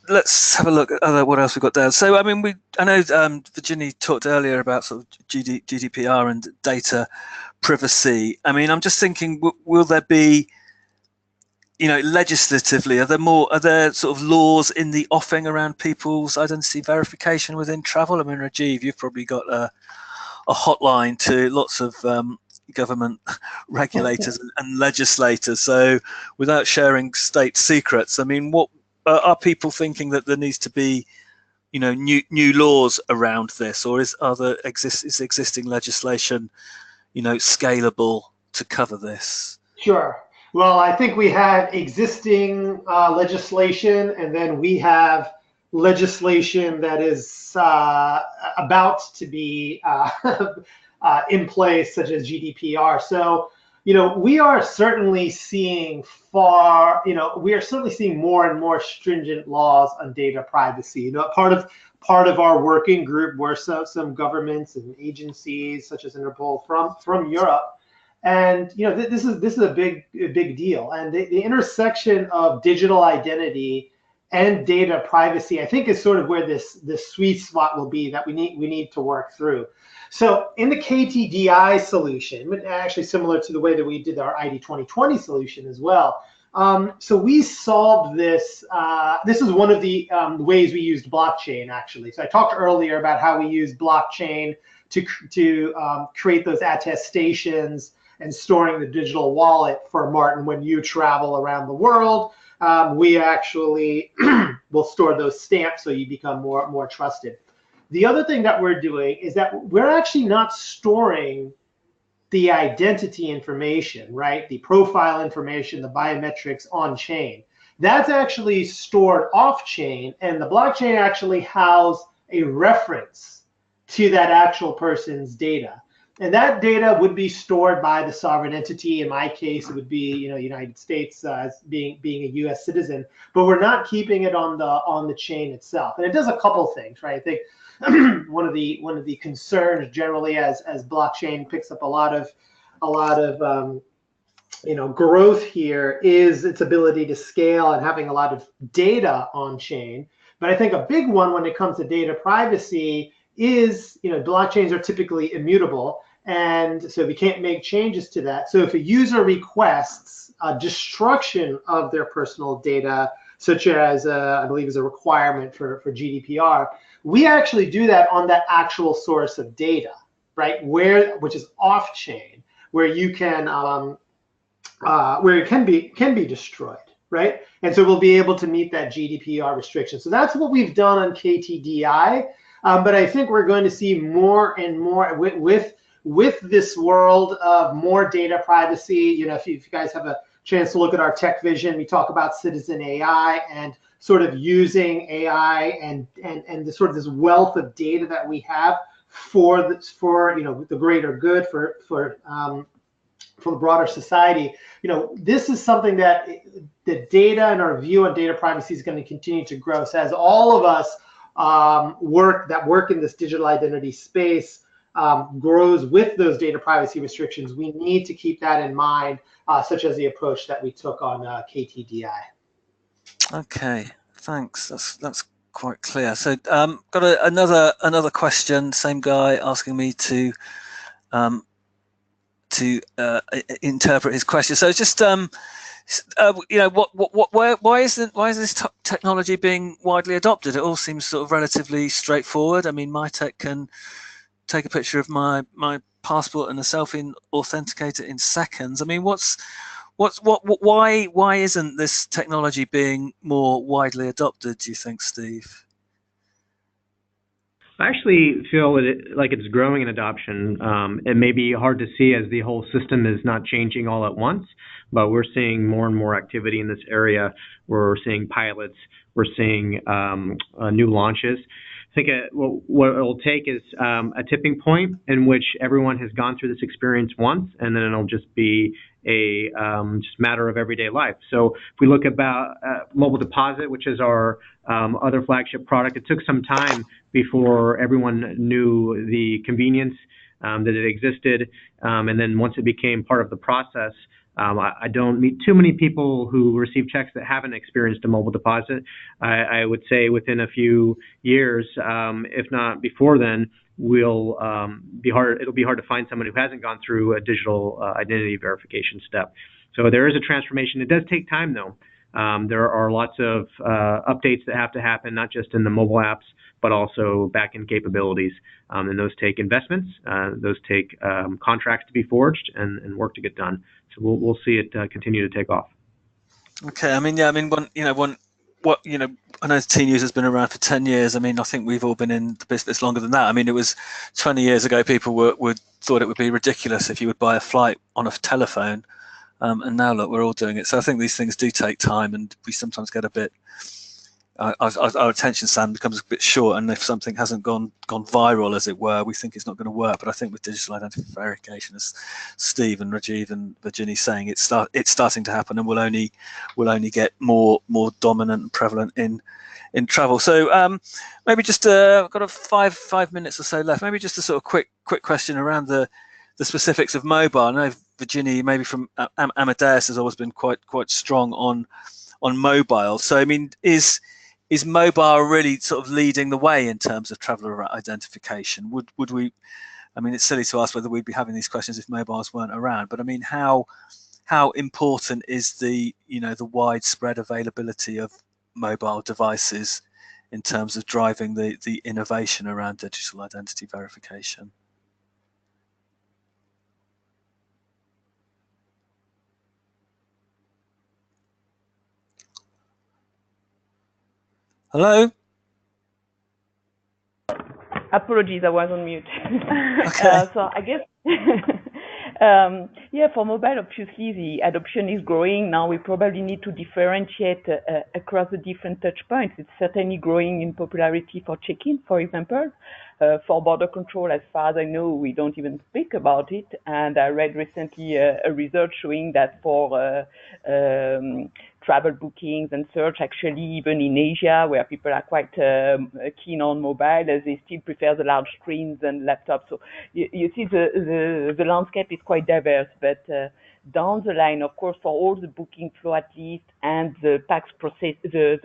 [SPEAKER 1] Let's have a look at what else we've got there. So, I know Virginia talked earlier about sort of GDPR and data privacy. I'm just thinking, will there be, legislatively, are there sort of laws in the offing around people's identity verification within travel? Rajiv, you've probably got a hotline to lots of government regulators and legislators. So, without sharing state secrets, what are people thinking that there needs to be, new laws around this, or is existing legislation, scalable to cover this?
[SPEAKER 4] Sure. Well, I think we have existing legislation, and then we have legislation that is about to be in place, such as GDPR. So, we are certainly seeing more and more stringent laws on data privacy. Part of our working group were some governments and agencies such as Interpol from Europe. And this is a big deal. And the intersection of digital identity and data privacy, I think, is sort of where this sweet spot will be that we need to work through. So in the KTDI solution, actually similar to the way that we did our ID 2020 solution as well. So we solved this. This is one of the ways we used blockchain, actually. So I talked earlier about how we use blockchain to create those attestations and storing the digital wallet for Martin when you travel around the world. We actually will store those stamps so you become more trusted. The other thing that we're doing is that we're actually not storing the identity information, right? The profile information, the biometrics on chain. that's actually stored off-chain, and the blockchain actually houses a reference to that actual person's data. And that data would be stored by the sovereign entity. In my case, it would be, United States as being a U.S. citizen. But we're not keeping it on the chain itself. And it does a couple things, right? I think one of the concerns generally as blockchain picks up a lot of growth here is its ability to scale and having a lot of data on chain. But I think a big one when it comes to data privacy is, blockchains are typically immutable. And so we can't make changes to that. So if a user requests a destruction of their personal data, such as I believe is a requirement for GDPR, we actually do that on that actual source of data, right? Which is off chain, where you can where it can be destroyed, right? And so we'll be able to meet that GDPR restriction. So that's what we've done on KTDI. But I think we're going to see more and more with this world of more data privacy. If you guys have a chance to look at our Tech Vision, we talk about citizen AI and sort of using AI and the sort of this wealth of data that we have for the greater good, for the broader society. This is something that the data and our view on data privacy is going to continue to grow. So as all of us work in this digital identity space grows with those data privacy restrictions, we need to keep that in mind, such as the approach that we took on KTDI. Okay, thanks. That's quite clear. So got another question. Same guy asking me to interpret his question. So just why is this technology being widely adopted? It all seems sort of relatively straightforward. I mean, Mitek can take a picture of my passport and a selfie and authenticate it in seconds. I mean, why isn't this technology being more widely adopted, do you think, Steve?
[SPEAKER 2] I actually feel like it's growing in adoption. It may be hard to see as the whole system is not changing all at once, but we're seeing more and more activity in this area. We're seeing pilots. We're seeing new launches. I think what it'll take is a tipping point in which everyone has gone through this experience once, and then it'll just be a just matter of everyday life. So if we look about Mobile Deposit, which is our other flagship product, it took some time before everyone knew the convenience that it existed, and then once it became part of the process, I don't meet too many people who receive checks that haven't experienced a mobile deposit. I would say within a few years, if not before then, it'll be hard to find someone who hasn't gone through a digital identity verification step. So there is a transformation. It does take time, though. There are lots of updates that have to happen, not just in the mobile apps, but also back-end capabilities. And those take investments. Those take contracts to be forged and work to get done. So we'll see it continue to take off. Okay. I mean, yeah. I mean, I know tnooz has been around for 10 years. I mean, I think we've all been in the business longer than that. I mean, it was 20 years ago. People thought it would be ridiculous if you would buy a flight on a telephone. And now look, we're all doing it. So I think these things do take time, and we sometimes get a bit. Our attention span becomes a bit short, and if something hasn't gone viral, as it were, we think it's not going to work. But I think with digital identity verification, as Steve and Rajiv and Virginie saying, it's starting to happen, and will only get more dominant and prevalent in travel. So maybe just I've got a five minutes or so left. Maybe just a sort of quick question around the specifics of mobile. I know Virginie, maybe from Amadeus, has always been quite strong on mobile. So I mean, is mobile really sort of leading the way in terms of traveller identification? Would we? I mean, it's silly to ask whether we'd be having these questions if mobiles weren't around. But I mean, how important is the widespread availability of mobile devices in terms of driving the innovation around digital identity verification? Hello?
[SPEAKER 3] Apologies, I was on mute.
[SPEAKER 1] Okay.
[SPEAKER 3] So I guess Yeah, for mobile, obviously, the adoption is growing. Now we probably need to differentiate across the different touch points. It's certainly growing in popularity for check-in, for example. For border control, as far as I know, we don't even speak about it. And I read recently a result showing that for travel bookings and search, actually, even in Asia, where people are quite keen on mobile, they still prefer the large screens and laptops. So you see the landscape is quite diverse, but down the line, of course, for all the booking flow at least, and the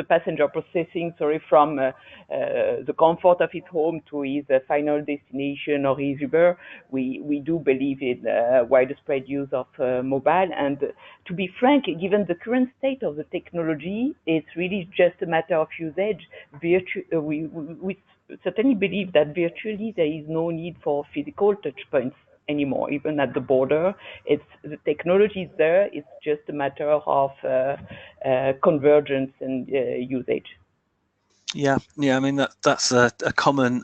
[SPEAKER 3] passenger processing, from the comfort of his home to his final destination or his Uber, we do believe in widespread use of mobile. And to be frank, given the current state of the technology, it's really just a matter of usage. We certainly believe that virtually there is no need for physical touch points anymore, even at the border. The technology is there. It's just a matter of convergence and usage.
[SPEAKER 1] Yeah. I mean that's a common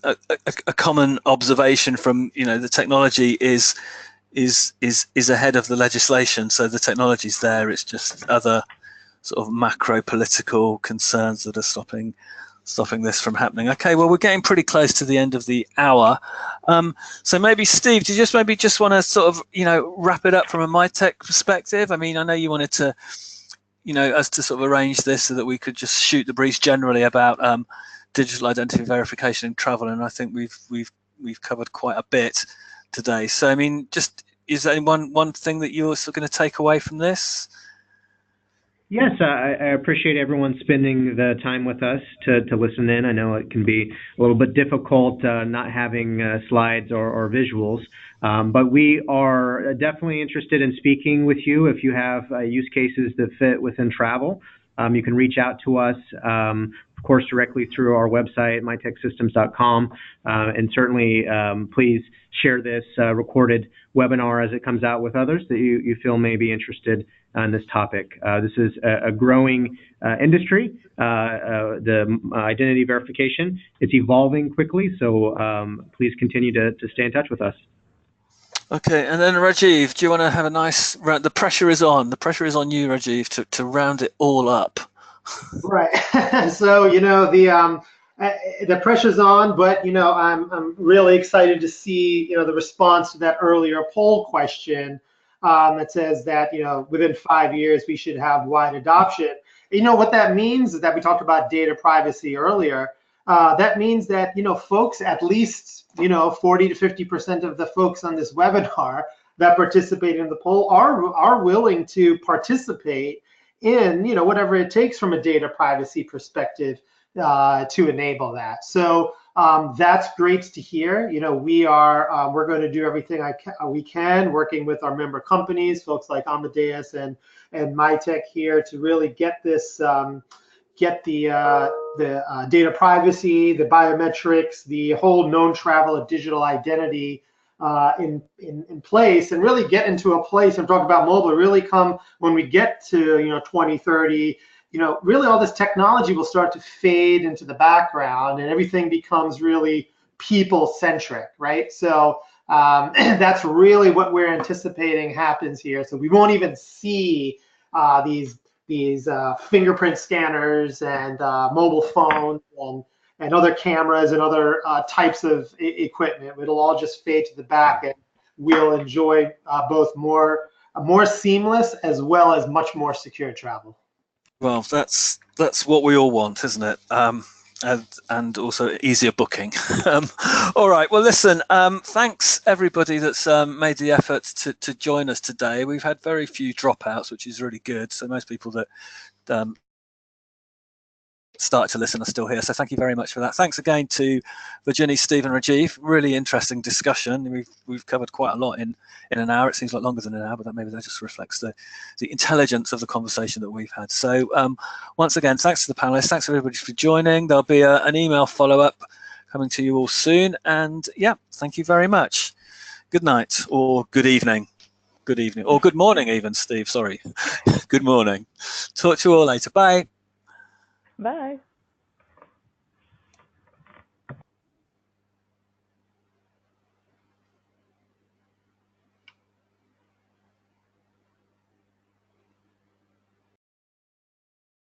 [SPEAKER 1] observation from the technology is ahead of the legislation. So the technology's there. It's just other sort of macro political concerns that are stopping this from happening. Okay, well, we're getting pretty close to the end of the hour. So maybe Steve, do you just want to sort of wrap it up from a Mitek perspective? I mean, I know you wanted to us to sort of arrange this so that we could just shoot the breeze generally about digital identity verification in travel, and I think we've covered quite a bit today. So I mean, just is there one thing that you're sort of going to take away from this?
[SPEAKER 2] Yes, I appreciate everyone spending the time with us to listen in. I know it can be a little bit difficult not having slides or visuals, but we are definitely interested in speaking with you. If you have use cases that fit within travel, you can reach out to us, of course, directly through our website, miteksystems.com, and certainly please share this recorded webinar as it comes out with others that you feel may be interested on this topic. This is a growing industry, the identity verification. It's evolving quickly, so please continue to stay in touch with us.
[SPEAKER 1] Okay, and then Rajiv, do you want to have a nice round? The pressure is on. The pressure is on you, Rajiv, to round it all up.
[SPEAKER 4] Right. So the pressure's on, but I'm really excited to see the response to that earlier poll question that says that within 5 years we should have wide adoption. What that means is that we talked about data privacy earlier. That means that folks, at least 40 to 50% of the folks on this webinar that participate in the poll are willing to participate in whatever it takes from a data privacy perspective to enable that. So that's great to hear. We're going to do everything we can, working with our member companies, folks like Amadeus and Mitek here, to really get this, get the data privacy, the biometrics, the whole known travel of digital identity in place, and really get into a place and talk about mobile. Really come when we get to 2030. Really all this technology will start to fade into the background and everything becomes really people-centric, right? So that's really what we're anticipating happens here. So we won't even see these fingerprint scanners and mobile phones and other cameras and other types of equipment. It'll all just fade to the back, and we'll enjoy both more seamless as well as much more secure travel.
[SPEAKER 1] Well, that's what we all want, isn't it? And also easier booking. All right. Well, listen. Thanks everybody that's made the effort to join us today. We've had very few dropouts, which is really good. So most people that start to listen are still here. So thank you very much for that. Thanks again to Virginie, Steve, and Rajiv. Really interesting discussion. We've covered quite a lot in an hour. It seems like longer than an hour, but maybe that just reflects the intelligence of the conversation that we've had. So once again, thanks to the panelists. Thanks everybody for joining. There'll be an email follow-up coming to you all soon. And yeah, thank you very much. Good night or good evening. Good evening or good morning even, Steve. Sorry. Good morning. Talk to you all later. Bye.
[SPEAKER 3] Bye.